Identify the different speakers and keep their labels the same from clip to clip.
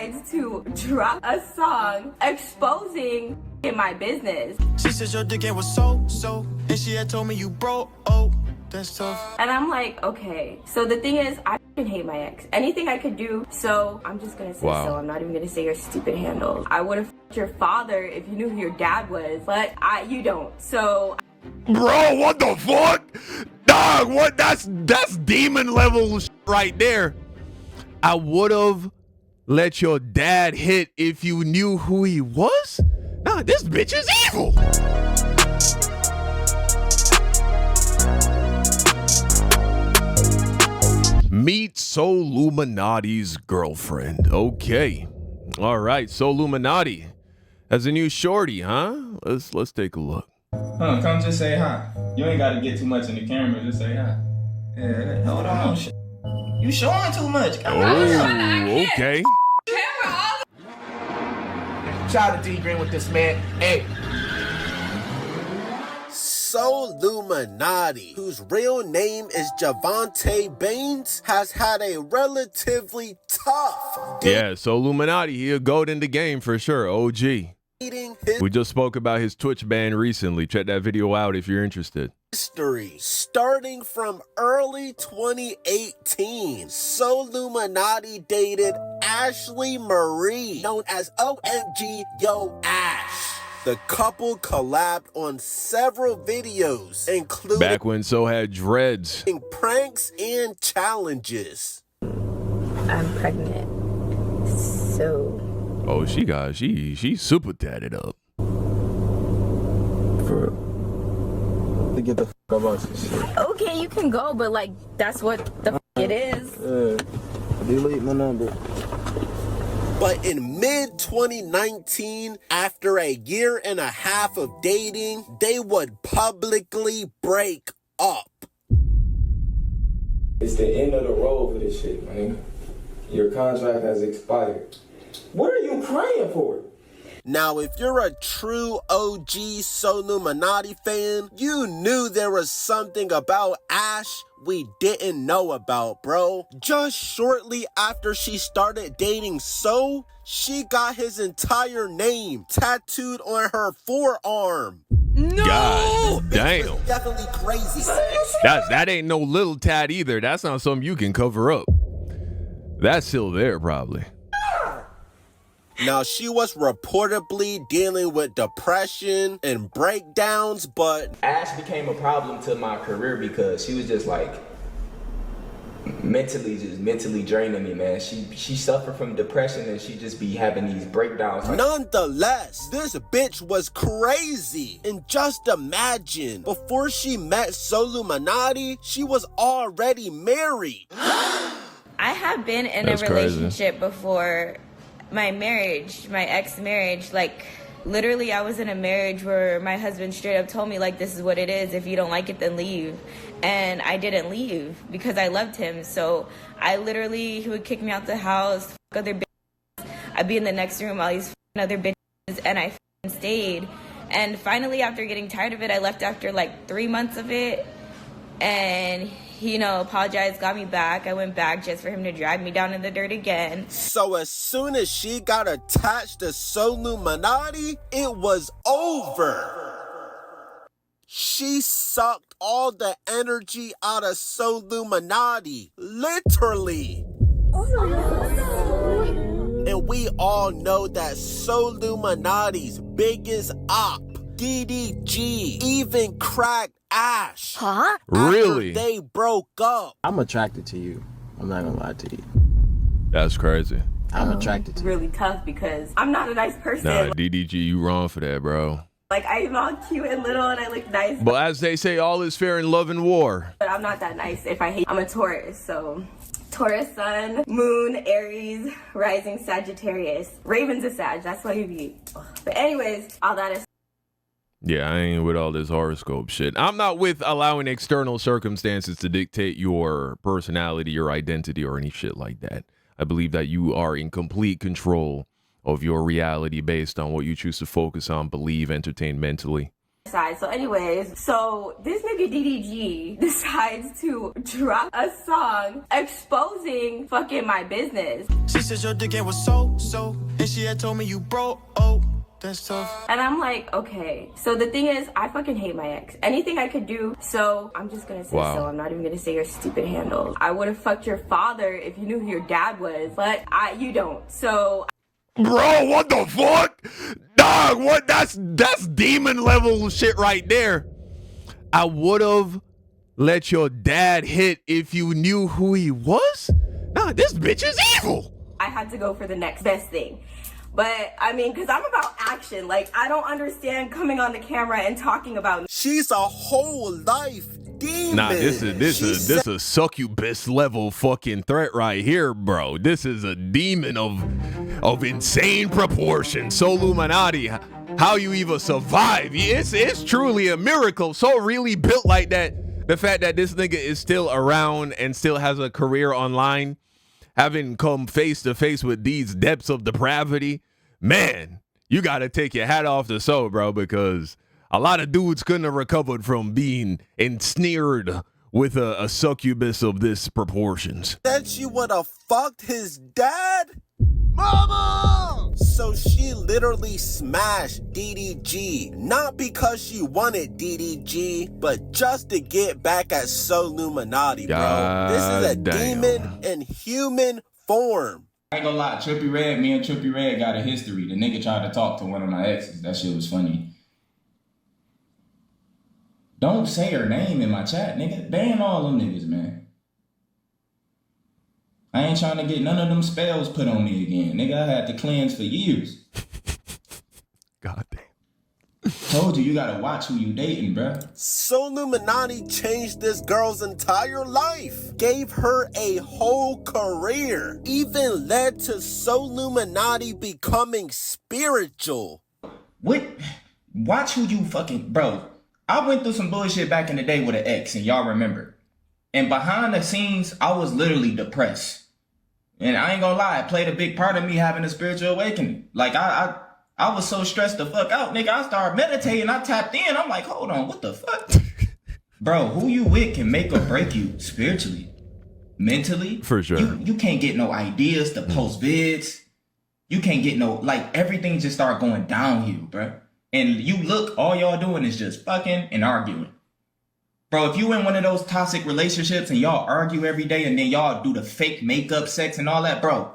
Speaker 1: decides to drop a song exposing in my business.
Speaker 2: She said your dick was so, and she had told me you broke. Oh, that's tough.
Speaker 1: And I'm like, okay. So the thing is, I fucking hate my ex. Anything I could do, so I'm just gonna say so. I'm not even gonna say your stupid handle. I would have fucked your father if you knew who your dad was, but you don't. So.
Speaker 3: Bro, what the fuck? Dog, what? That's demon level right there. I would have let your dad hit if you knew who he was? Nah, this bitch is evil. Meet Solluminati's girlfriend. Okay. All right, Solluminati has a new shorty, huh? Let's take a look.
Speaker 4: Huh, come just say hi. You ain't gotta get too much in the camera, just say hi. Yeah, hold on. You showing too much. Come on.
Speaker 3: Okay.
Speaker 5: Shout out to D Green with this, man. Hey.
Speaker 6: Solluminati, whose real name is Javante Baines, has had a relatively tough
Speaker 3: Yeah, Solluminati, he a goat in the game for sure. OG. We just spoke about his Twitch ban recently. Check that video out if you're interested.
Speaker 6: History starting from early 2018. Solluminati dated Ashley Marie, known as OMG Yo Ash. The couple collabed on several videos, including
Speaker 3: back when So had dreads,
Speaker 6: pranks and challenges.
Speaker 1: I'm pregnant, so.
Speaker 3: Oh, she's super tatted up.
Speaker 4: For to get the fuck about this shit.
Speaker 1: Okay, you can go, but like that's what the it is.
Speaker 4: Delete my number.
Speaker 6: But in mid-2019, after a year and a half of dating, they would publicly break up.
Speaker 4: It's the end of the road for this shit, man. Your contract has expired. What are you crying for?
Speaker 6: Now, if you're a true OG Solluminati fan, you knew there was something about Ash we didn't know about, bro. Just shortly after she started dating So, she got his entire name tattooed on her forearm.
Speaker 1: No!
Speaker 3: God damn.
Speaker 6: Definitely crazy.
Speaker 3: That ain't no little tat either. That's not something you can cover up. That's still there, probably.
Speaker 6: Now, she was reportedly dealing with depression and breakdowns, but
Speaker 4: Ash became a problem to my career because she was just like mentally draining me, man. She suffered from depression and she just be having these breakdowns.
Speaker 6: Nonetheless, this bitch was crazy. And just imagine, before she met Solluminati, she was already married.
Speaker 1: I have been in a relationship before my marriage, my ex-marriage. Like, literally, I was in a marriage where my husband straight up told me, like, this is what it is. If you don't like it, then leave. And I didn't leave because I loved him. So I literally, he would kick me out the house, fuck other bitches. I'd be in the next room, all these other bitches, and I stayed. And finally, after getting tired of it, I left after like 3 months of it. And he, apologized, got me back. I went back just for him to drag me down in the dirt again.
Speaker 6: So as soon as she got attached to Solluminati, it was over. She sucked all the energy out of Solluminati, literally. And we all know that Solluminati's biggest op, DDG, even cracked Ash.
Speaker 1: Huh?
Speaker 3: Really?
Speaker 6: They broke up.
Speaker 5: I'm attracted to you. I'm not gonna lie to you.
Speaker 3: That's crazy.
Speaker 5: I'm attracted to you.
Speaker 1: Really tough because I'm not a nice person.
Speaker 3: Nah, DDG, you wrong for that, bro.
Speaker 1: Like, I'm all cute and little and I look nice.
Speaker 3: But as they say, all is fair in love and war.
Speaker 1: But I'm not that nice if I hate. I'm a Taurus, so Taurus sun, moon, Aries, rising Sagittarius. Raven's a Sag, that's why you be. But anyways, all that is.
Speaker 3: Yeah, I ain't with all this horoscope shit. I'm not with allowing external circumstances to dictate your personality, your identity, or any shit like that. I believe that you are in complete control of your reality based on what you choose to focus on, believe, entertain mentally.
Speaker 1: side. So anyways, so this nigga DDG decides to drop a song exposing fucking my business.
Speaker 2: She said your dick ain't was so, and she had told me you broke. That's tough.
Speaker 1: And I'm like, okay. So the thing is, I fucking hate my ex. Anything I could do, so I'm just gonna say so. I'm not even gonna say your stupid handle. I would have fucked your father if you knew who your dad was, but you don't. So
Speaker 3: bro, what the fuck? Dog, what? That's demon level shit right there. I would have let your dad hit if you knew who he was? Nah, this bitch is evil.
Speaker 1: I had to go for the next best thing. But I mean, because I'm about action. Like, I don't understand coming on the camera and talking about.
Speaker 6: She's a whole life demon.
Speaker 3: Nah, this is a succubus level fucking threat right here, bro. This is a demon of insane proportions. Solluminati, how you even survive? It's truly a miracle. So really built like that. The fact that this nigga is still around and still has a career online, having come face to face with these depths of depravity, man, you got to take your hat off to So, bro, because a lot of dudes couldn't have recovered from being ensnared with a succubus of this proportions.
Speaker 6: That she would have fucked his dad? Mama! So she literally smashed DDG, not because she wanted DDG, but just to get back at Solluminati, bro. This is a demon in human form.
Speaker 4: I ain't gonna lie, Trippie Redd, me and Trippie Redd got a history. The nigga tried to talk to one of my exes. That shit was funny. Don't say her name in my chat, nigga. Ban all them niggas, man. I ain't trying to get none of them spells put on me again. Nigga, I had to cleanse for years.
Speaker 3: God damn.
Speaker 4: Told you gotta watch who you dating, bruh.
Speaker 6: Solluminati changed this girl's entire life. Gave her a whole career. Even led to Solluminati becoming spiritual.
Speaker 4: What? Watch who you fucking... Bro, I went through some bullshit back in the day with an ex, and y'all remember. And behind the scenes, I was literally depressed. And I ain't gonna lie, it played a big part of me having a spiritual awakening. Like, I was so stressed the fuck out, nigga. I started meditating, I tapped in. I'm like, hold on, what the fuck? Bro, who you with can make or break you spiritually, mentally.
Speaker 3: For sure.
Speaker 4: You can't get no ideas to post vids. You can't get no, like, everything just start going downhill, bro. And you look, all y'all doing is just fucking and arguing. Bro, if you in one of those toxic relationships and y'all argue every day and then y'all do the fake makeup sex and all that, bro,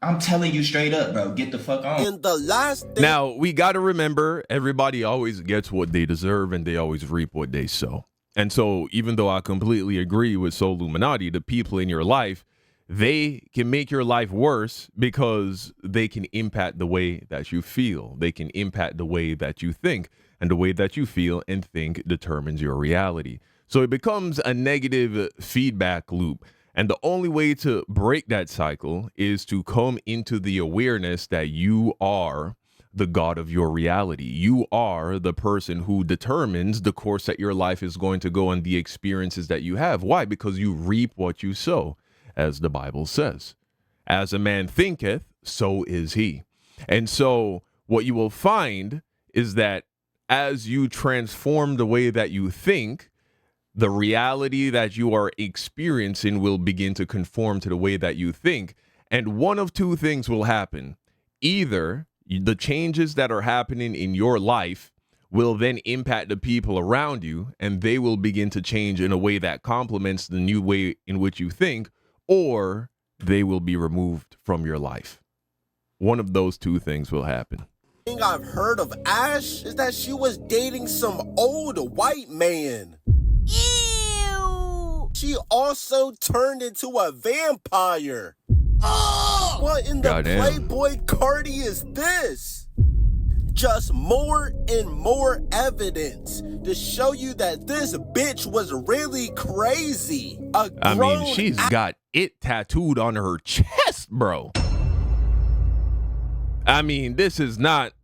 Speaker 4: I'm telling you straight up, bro, get the fuck on.
Speaker 6: And the last thing...
Speaker 3: Now, we got to remember, everybody always gets what they deserve and they always reap what they sow. And so even though I completely agree with Solluminati, the people in your life, they can make your life worse because they can impact the way that you feel. They can impact the way that you think. And the way that you feel and think determines your reality. So it becomes a negative feedback loop. And the only way to break that cycle is to come into the awareness that you are the God of your reality. You are the person who determines the course that your life is going to go and the experiences that you have. Why? Because you reap what you sow, as the Bible says. As a man thinketh, so is he. And so what you will find is that as you transform the way that you think, the reality that you are experiencing will begin to conform to the way that you think. And one of two things will happen. Either the changes that are happening in your life will then impact the people around you, and they will begin to change in a way that complements the new way in which you think, or they will be removed from your life. One of those two things will happen.
Speaker 6: Thing I've heard of Ash is that she was dating some old white man. Ew! She also turned into a vampire. Oh! What in the Playboy Cardi is this? Just more and more evidence to show you that this bitch was really crazy.
Speaker 3: I mean, she's got it tattooed on her chest, bro. I mean, this is not...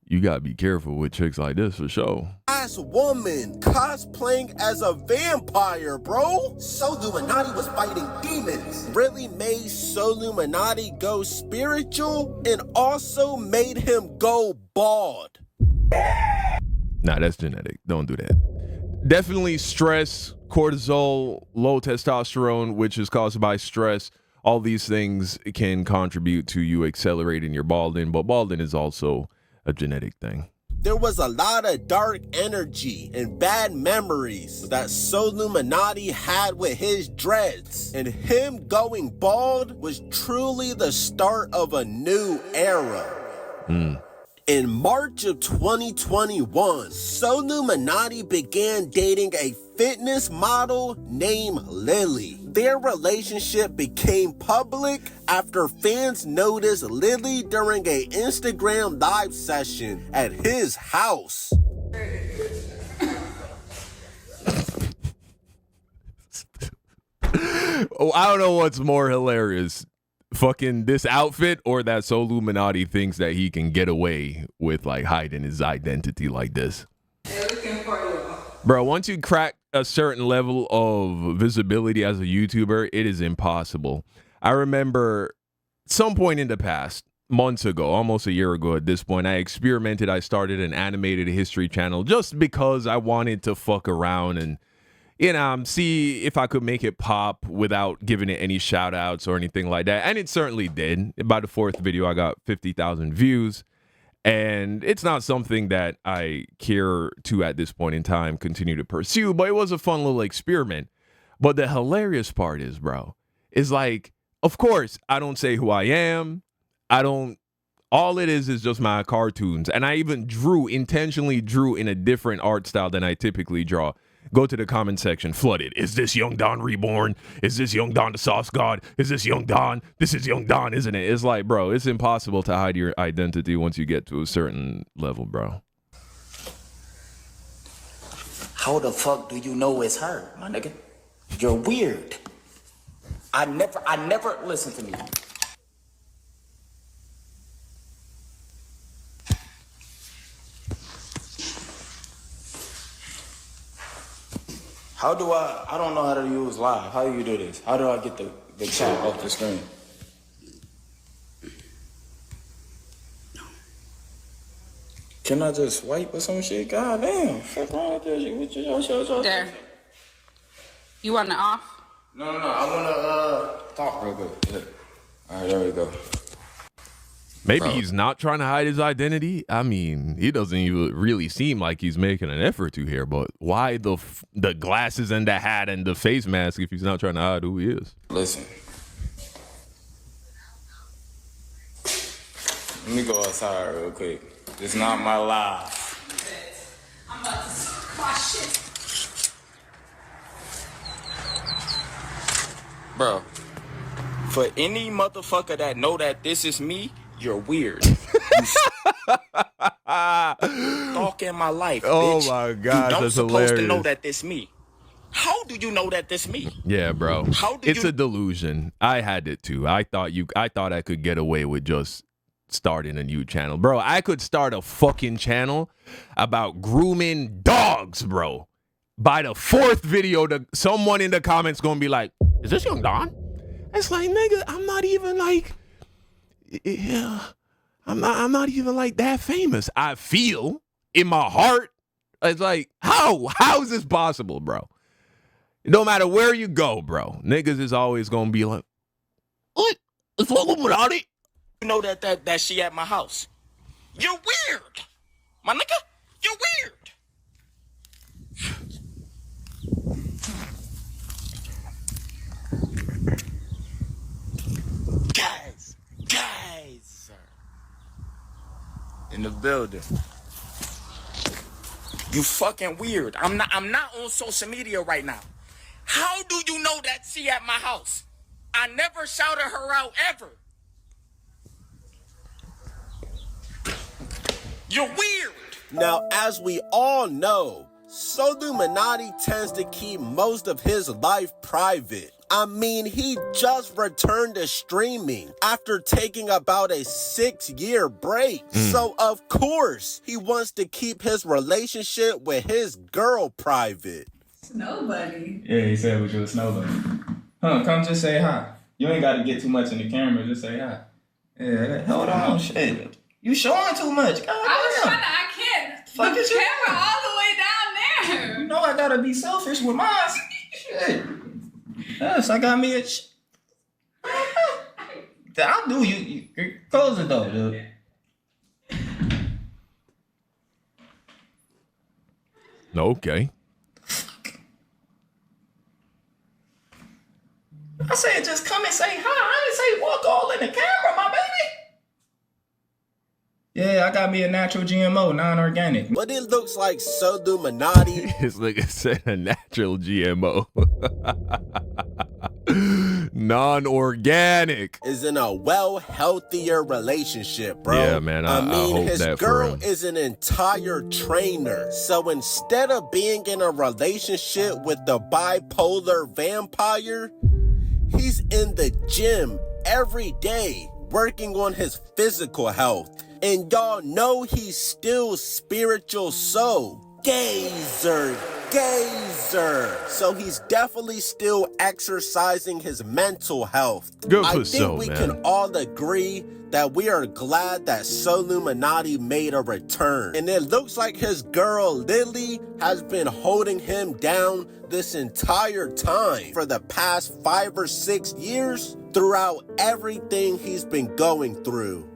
Speaker 3: You gotta be careful with chicks like this for sure.
Speaker 6: Ass woman cosplaying as a vampire, bro. Solluminati was fighting demons. Really made Solluminati go spiritual and also made him go bald.
Speaker 3: Nah, that's genetic. Don't do that. Definitely stress, cortisol, low testosterone, which is caused by stress. All these things can contribute to you accelerating your balding, but balding is also a genetic thing.
Speaker 6: There was a lot of dark energy and bad memories that Solluminati had with his dreads, and him going bald was truly the start of a new era. In March of 2021, Solluminati began dating a fitness model named Lily. Their relationship became public after fans noticed Lily during an Instagram live session at his house.
Speaker 3: Oh, I don't know what's more hilarious. Fucking this outfit or that Solluminati thinks that he can get away with like hiding his identity like this. Bro, once you crack a certain level of visibility as a YouTuber, it is impossible. I remember some point in the past, months ago, almost a year ago at this point, I experimented. I started an animated history channel just because I wanted to fuck around and, you know, see if I could make it pop without giving it any shout outs or anything like that. And it certainly did. By the fourth video, I got 50,000 views. And it's not something that I care to at this point in time continue to pursue, but it was a fun little experiment. But the hilarious part is, bro, is like, of course, I don't say who I am. All it is just my cartoons. And I even intentionally drew in a different art style than I typically draw. Go to the comment section, flooded. Is this Young Don reborn? Is this Young Don the Sauce God? Is this Young Don? This is Young Don, isn't it? It's like, bro, it's impossible to hide your identity once you get to a certain level, bro.
Speaker 7: How the fuck do you know it's her, my nigga? You're weird. I never, listen to me. How do I don't know how to use live. How do you do this? How do I get the chat off the screen? Can I just swipe or some shit? God damn. Fuck wrong with this?
Speaker 8: There. You want it off?
Speaker 7: No. I want to talk real quick. Yeah. All right, there we go.
Speaker 3: Maybe he's not trying to hide his identity. I mean, he doesn't even really seem like he's making an effort to here. But why the glasses and the hat and the face mask if he's not trying to hide who he is?
Speaker 7: Listen. Let me go outside real quick. It's not my life.
Speaker 8: I'm about to squash it.
Speaker 7: Bro, for any motherfucker that know that this is me, you're weird. Stalking my life,
Speaker 3: oh
Speaker 7: bitch.
Speaker 3: My God,
Speaker 7: you don't
Speaker 3: that's
Speaker 7: supposed
Speaker 3: hilarious.
Speaker 7: to know that this me. How do you know that this me?
Speaker 3: Yeah, bro. It's a delusion. I had it too. I thought I could get away with just starting a new channel. Bro, I could start a fucking channel about grooming dogs, bro. By the fourth video, someone in the comments gonna be like, is this Young Don? It's like, nigga, I'm not even like, yeah, I'm not even like that famous. I feel in my heart, it's like, how is this possible, bro? No matter where you go, bro, niggas is always gonna be like, what? It's Solluminati.
Speaker 7: You know that she at my house. You're weird, my nigga. You're weird. Guys, in the building. You fucking weird. I'm not on social media right now. How do you know that she at my house? I never shouted her out ever. You're weird.
Speaker 6: Now, as we all know, Solluminati tends to keep most of his life private. I mean, he just returned to streaming after taking about a 6-year break. So, of course, he wants to keep his relationship with his girl private.
Speaker 8: Nobody.
Speaker 4: Yeah, he said with you a snowbody. Huh, come just say hi. You ain't got to get too much in the camera, just say hi. Yeah, hold on, shit. You showing too much. God,
Speaker 8: I was trying to, I can't.
Speaker 4: Fuck is you?
Speaker 8: Camera all the way down there.
Speaker 4: You know I gotta be selfish with mine. Shit. Yes, I got me a. I'll do you. Close it though, dude.
Speaker 3: Okay.
Speaker 4: I said just come and say hi. I didn't say walk all in the camera, my baby. Yeah, I got me a natural GMO, non-organic.
Speaker 6: But it looks like Solluminati
Speaker 3: It's like I said, a natural GMO. Non-organic.
Speaker 6: is in a healthier relationship, bro.
Speaker 3: Yeah, man, I hope
Speaker 6: his
Speaker 3: that for
Speaker 6: girl
Speaker 3: him.
Speaker 6: is an entire trainer. So instead of being in a relationship with the bipolar vampire, he's in the gym every day working on his physical health. And y'all know he's still spiritual soul. Gazer. So he's definitely still exercising his mental health.
Speaker 3: Good for
Speaker 6: I think
Speaker 3: Sol,
Speaker 6: we
Speaker 3: man.
Speaker 6: can all agree that we are glad that Solluminati made a return. And it looks like his girl Lily has been holding him down this entire time for the past 5 or 6 years throughout everything he's been going through.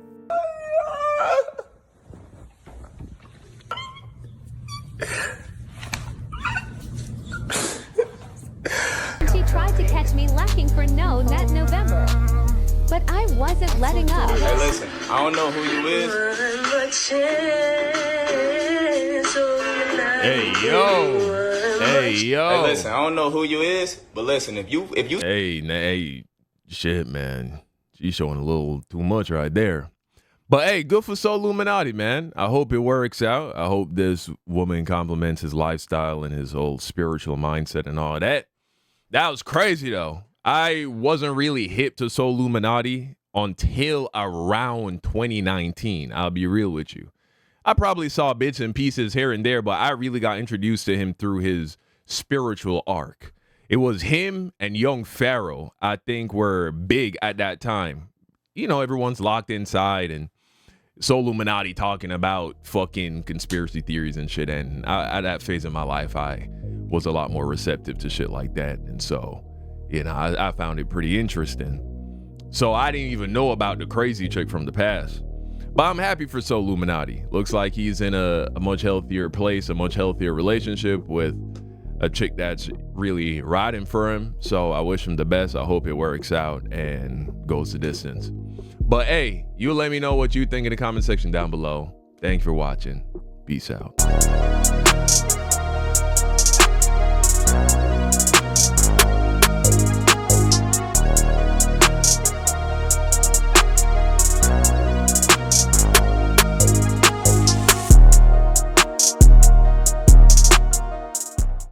Speaker 9: She tried to catch me lacking for no that November, but I wasn't letting up.
Speaker 4: Hey, listen, I don't know who you is.
Speaker 3: Hey, yo. Hey, yo.
Speaker 4: Hey, listen, I don't know who you is, but listen, if you.
Speaker 3: Hey, shit, man. She's showing a little too much right there. But hey, good for Solluminati, man. I hope it works out. I hope this woman compliments his lifestyle and his whole spiritual mindset and all that. That was crazy, though. I wasn't really hip to Solluminati until around 2019. I'll be real with you. I probably saw bits and pieces here and there, but I really got introduced to him through his spiritual arc. It was him and Young Pharaoh, I think, were big at that time. You know, everyone's locked inside and Solluminati talking about fucking conspiracy theories and shit. And at that phase of my life, I was a lot more receptive to shit like that. And so, you know, I found it pretty interesting. So I didn't even know about the crazy chick from the past. But I'm happy for Solluminati. Looks like he's in a much healthier place, a much healthier relationship with a chick that's really riding for him. So I wish him the best. I hope it works out and goes the distance. But hey, you let me know what you think in the comment section down below. Thanks for watching. Peace out.